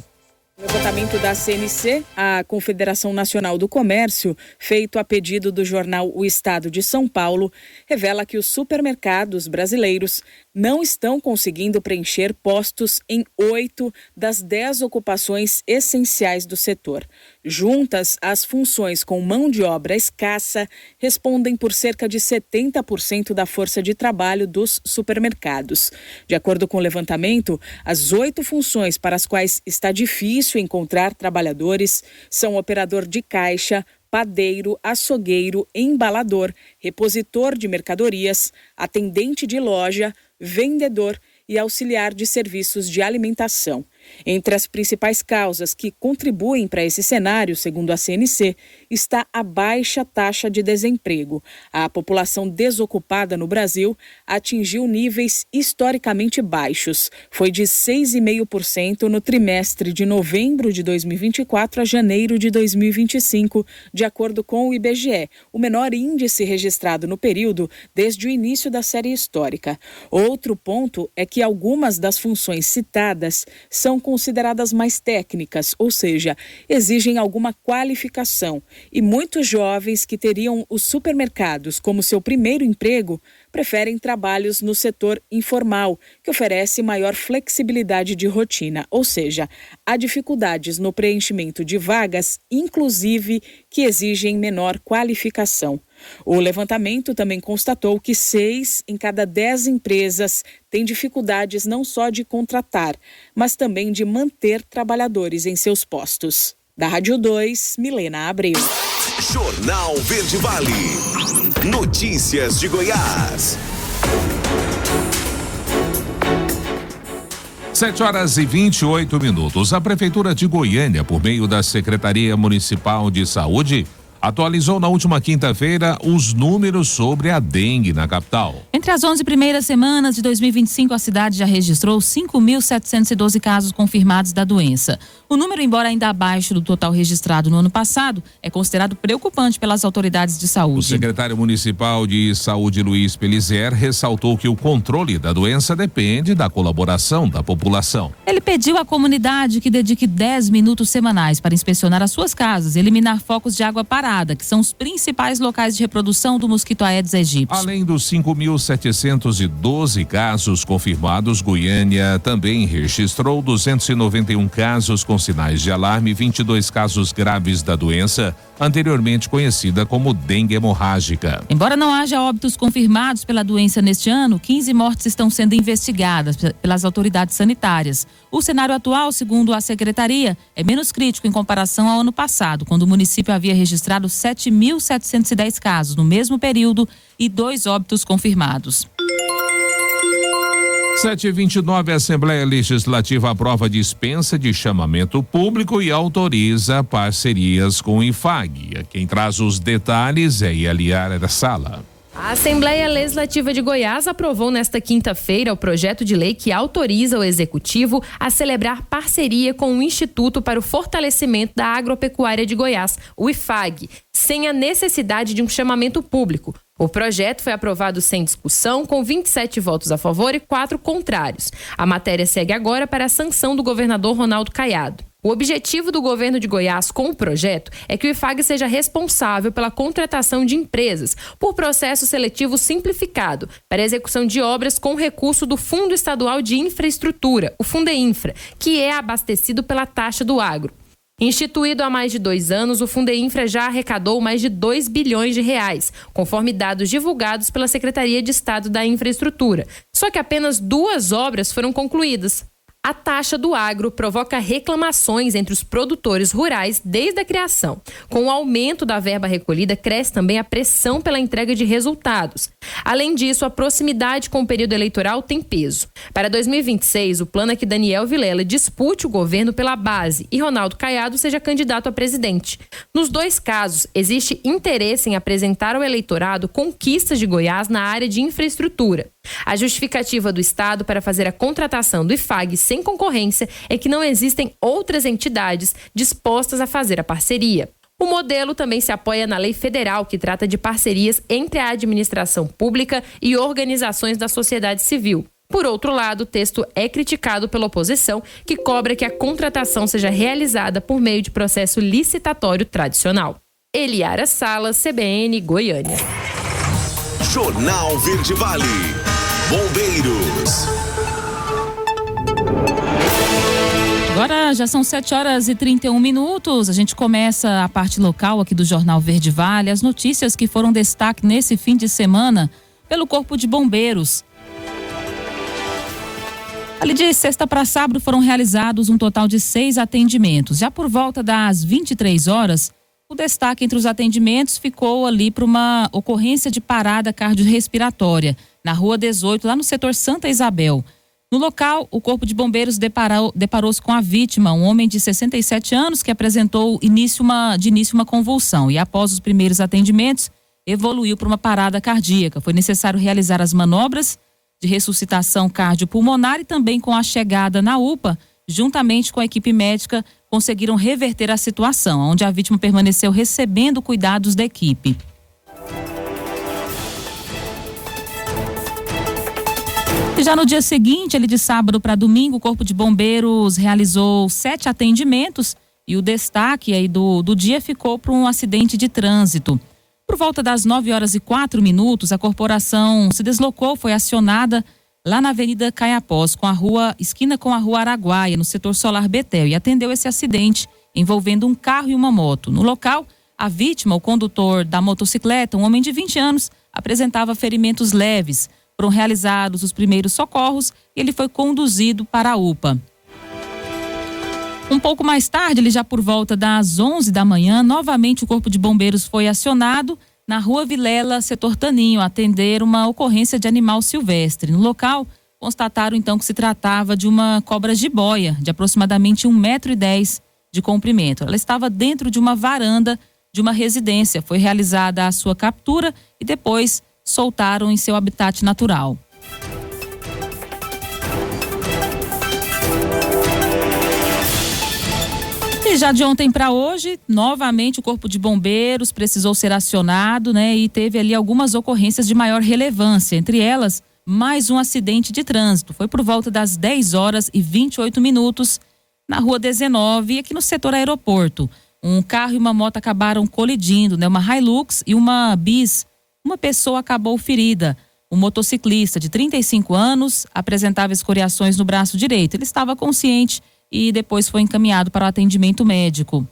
No levantamento da CNC, a Confederação Nacional do Comércio, feito a pedido do jornal O Estado de São Paulo, revela que os supermercados brasileiros não estão conseguindo preencher postos em 8 das 10 ocupações essenciais do setor. Juntas, as funções com mão de obra escassa respondem por cerca de 70% da força de trabalho dos supermercados. De acordo com o levantamento, as 8 funções para as quais está difícil encontrar trabalhadores são operador de caixa, padeiro, açougueiro, embalador, repositor de mercadorias, atendente de loja, vendedor e auxiliar de serviços de alimentação. Entre as principais causas que contribuem para esse cenário, segundo a CNC, está a baixa taxa de desemprego. A população desocupada no Brasil atingiu níveis historicamente baixos. Foi de 6,5% no trimestre de novembro de 2024 a janeiro de 2025, de acordo com o IBGE, o menor índice registrado no período desde o início da série histórica. Outro ponto é que algumas das funções citadas são consideradas mais técnicas, ou seja, exigem alguma qualificação. E muitos jovens que teriam os supermercados como seu primeiro emprego preferem trabalhos no setor informal, que oferece maior flexibilidade de rotina, ou seja, há dificuldades no preenchimento de vagas, inclusive que exigem menor qualificação. O levantamento também constatou que 6 em cada 10 empresas têm dificuldades não só de contratar, mas também de manter trabalhadores em seus postos. Da Rádio 2, Milena Abreu. Jornal Verde Vale. Notícias de Goiás. 7h28. A Prefeitura de Goiânia, por meio da Secretaria Municipal de Saúde, atualizou na última quinta-feira os números sobre a dengue na capital. Entre as 11 primeiras semanas de 2025, a cidade já registrou 5.712 casos confirmados da doença. O número, embora ainda abaixo do total registrado no ano passado, é considerado preocupante pelas autoridades de saúde. O secretário municipal de saúde, Luiz Pelizer, ressaltou que o controle da doença depende da colaboração da população. Ele pediu à comunidade que dedique 10 minutos semanais para inspecionar as suas casas e eliminar focos de água parada, que são os principais locais de reprodução do mosquito Aedes aegypti. Além dos 5.712 casos confirmados, Goiânia também registrou 291 casos com sinais de alarme e 22 casos graves da doença, anteriormente conhecida como dengue hemorrágica. Embora não haja óbitos confirmados pela doença neste ano, 15 mortes estão sendo investigadas pelas autoridades sanitárias. O cenário atual, segundo a secretaria, é menos crítico em comparação ao ano passado, quando o município havia registrado 7.710 casos no mesmo período e 2 óbitos confirmados. 7h29, a Assembleia Legislativa aprova dispensa de chamamento público e autoriza parcerias com o IFAG. Quem traz os detalhes é Eliara Sala. A Assembleia Legislativa de Goiás aprovou nesta quinta-feira o projeto de lei que autoriza o Executivo a celebrar parceria com o Instituto para o Fortalecimento da Agropecuária de Goiás, o IFAG, sem a necessidade de um chamamento público. O projeto foi aprovado sem discussão, com 27 votos a favor e 4 contrários. A matéria segue agora para a sanção do governador Ronaldo Caiado. O objetivo do governo de Goiás com o projeto é que o IFAG seja responsável pela contratação de empresas por processo seletivo simplificado para a execução de obras com recurso do Fundo Estadual de Infraestrutura, o Fundeinfra, que é abastecido pela taxa do agro. Instituído há mais de 2 anos, o Fundeinfra já arrecadou mais de 2 bilhões de reais, conforme dados divulgados pela Secretaria de Estado da Infraestrutura. Só que apenas 2 obras foram concluídas. A taxa do agro provoca reclamações entre os produtores rurais desde a criação. Com o aumento da verba recolhida, cresce também a pressão pela entrega de resultados. Além disso, a proximidade com o período eleitoral tem peso. Para 2026, o plano é que Daniel Vilela dispute o governo pela base e Ronaldo Caiado seja candidato a presidente. Nos 2 casos, existe interesse em apresentar ao eleitorado conquistas de Goiás na área de infraestrutura. A justificativa do Estado para fazer a contratação do IFAG sem concorrência é que não existem outras entidades dispostas a fazer a parceria. O modelo também se apoia na lei federal, que trata de parcerias entre a administração pública e organizações da sociedade civil. Por outro lado, o texto é criticado pela oposição, que cobra que a contratação seja realizada por meio de processo licitatório tradicional. Eliara Sala, CBN, Goiânia. Jornal Verde Vale. Bombeiro. Mineiros. Agora já são 7h31. A gente começa a parte local aqui do Jornal Verde Vale. As notícias que foram destaque nesse fim de semana pelo Corpo de Bombeiros. Ali de sexta para sábado foram realizados um total de 6 atendimentos. Já por volta das 23 horas, o destaque entre os atendimentos ficou ali para uma ocorrência de parada cardiorrespiratória na Rua 18, lá no setor Santa Isabel. No local, o Corpo de Bombeiros deparou-se com a vítima, um homem de 67 anos que apresentou de início uma convulsão e após os primeiros atendimentos evoluiu para uma parada cardíaca. Foi necessário realizar as manobras de ressuscitação cardiopulmonar e também com a chegada na UPA, juntamente com a equipe médica, conseguiram reverter a situação, onde a vítima permaneceu recebendo cuidados da equipe. E já no dia seguinte, ali de sábado para domingo, o Corpo de Bombeiros realizou 7 atendimentos e o destaque aí do dia ficou para um acidente de trânsito. Por volta das 9h04, a corporação se deslocou, foi acionada lá na Avenida Caiapós, esquina com a Rua Araguaia, no setor Solar Betel, e atendeu esse acidente envolvendo um carro e uma moto. No local, a vítima, o condutor da motocicleta, um homem de 20 anos, apresentava ferimentos leves. Foram realizados os primeiros socorros e ele foi conduzido para a UPA. Um pouco mais tarde, ele já por volta das 11 da manhã, novamente o Corpo de Bombeiros foi acionado na Rua Vilela, setor Taninho, atender uma ocorrência de animal silvestre. No local, constataram então que se tratava de uma cobra jiboia, de aproximadamente 1,10 m de comprimento. Ela estava dentro de uma varanda de uma residência. Foi realizada a sua captura e depois soltaram em seu habitat natural. E já de ontem para hoje, novamente o Corpo de Bombeiros precisou ser acionado, e teve ali algumas ocorrências de maior relevância. Entre elas, mais um acidente de trânsito. Foi por volta das 10h28 na Rua 19, aqui no setor aeroporto. Um carro e uma moto acabaram colidindo, uma Hilux e uma Bis. Uma pessoa acabou ferida. Um motociclista de 35 anos apresentava escoriações no braço direito. Ele estava consciente e depois foi encaminhado para o atendimento médico.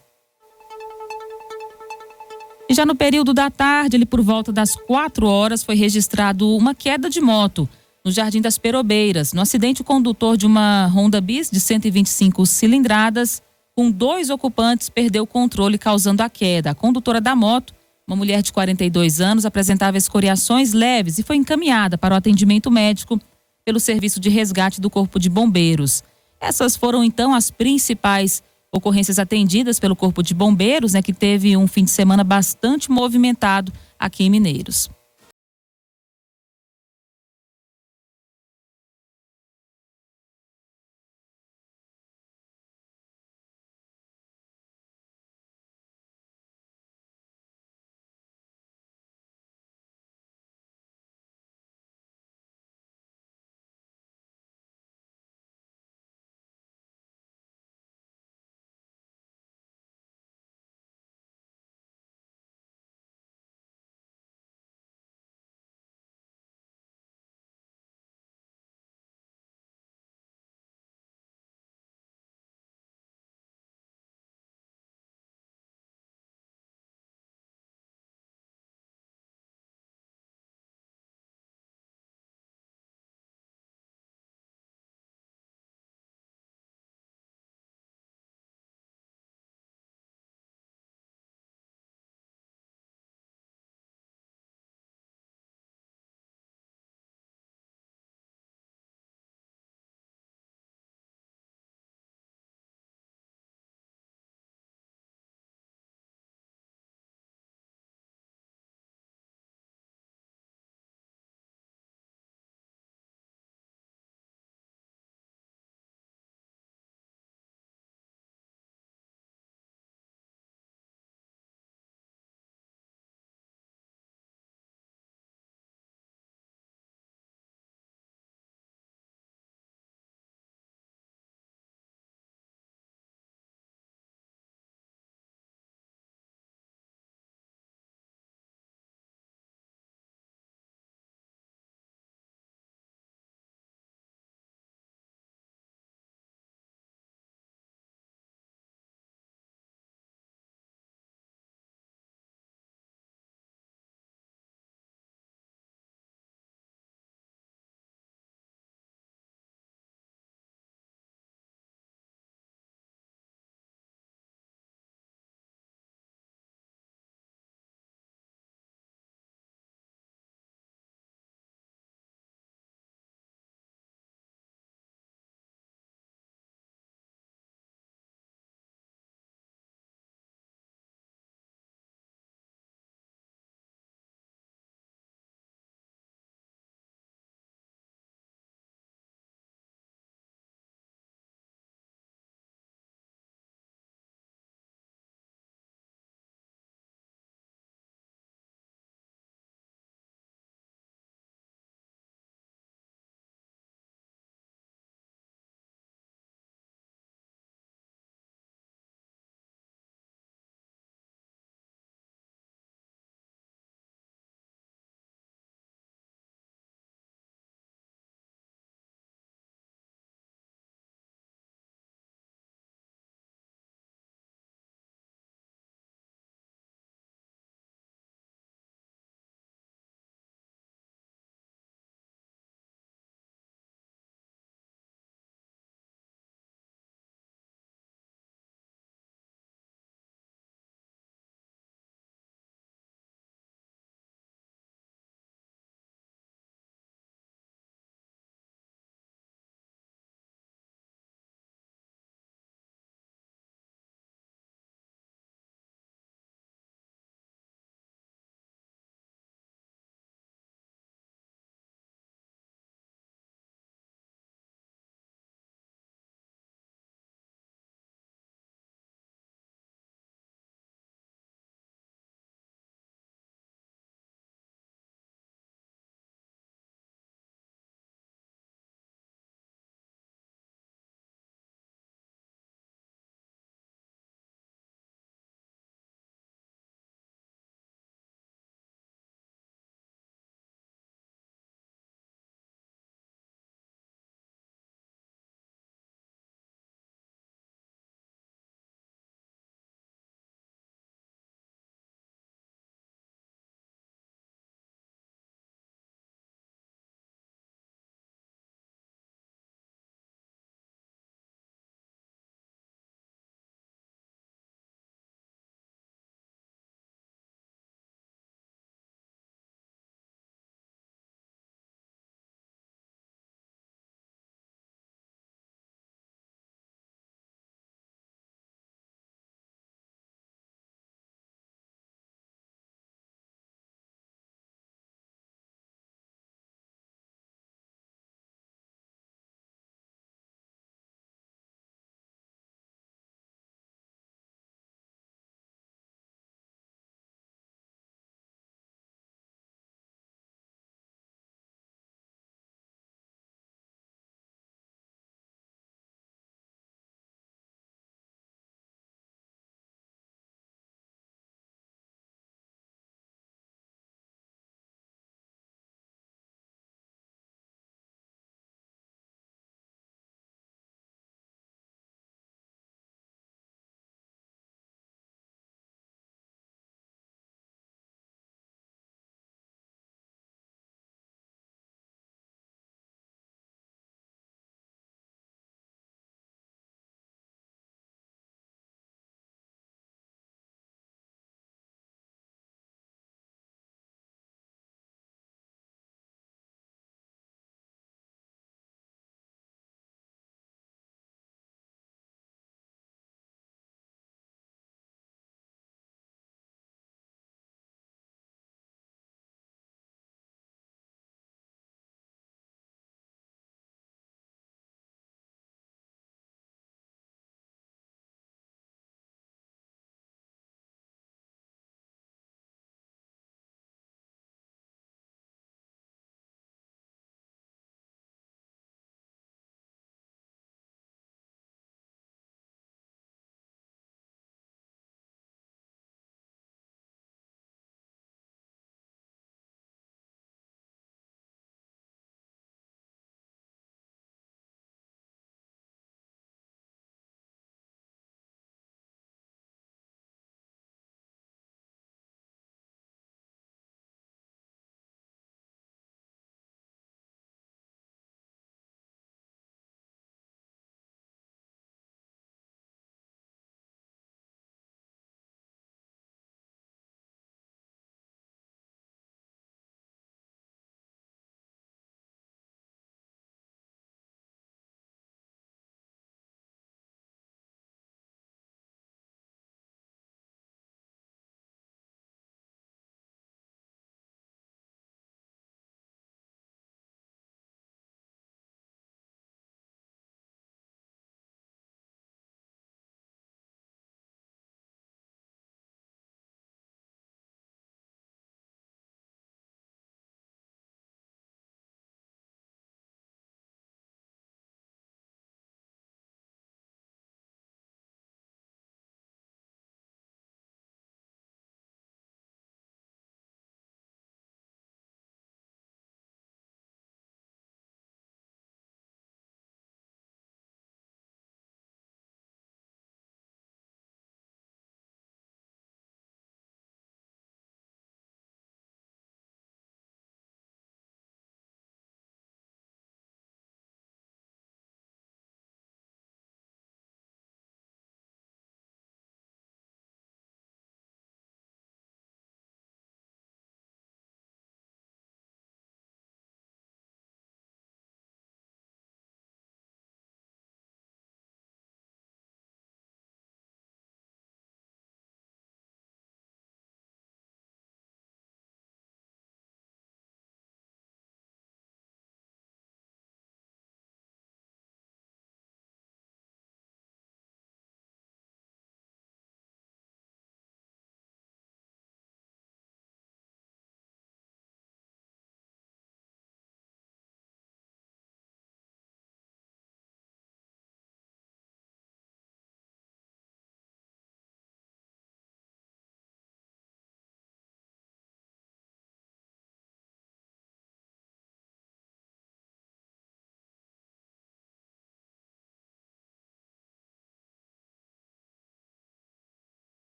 E já no período da tarde, por volta das 4 horas, foi registrado uma queda de moto no Jardim das Perobeiras. No acidente, o condutor de uma Honda Bis de 125 cilindradas, com 2 ocupantes, perdeu o controle, causando a queda. A condutora da moto, uma mulher de 42 anos, apresentava escoriações leves e foi encaminhada para o atendimento médico pelo Serviço de Resgate do Corpo de Bombeiros. Essas foram, então, as principais ocorrências atendidas pelo Corpo de Bombeiros, que teve um fim de semana bastante movimentado aqui em Mineiros.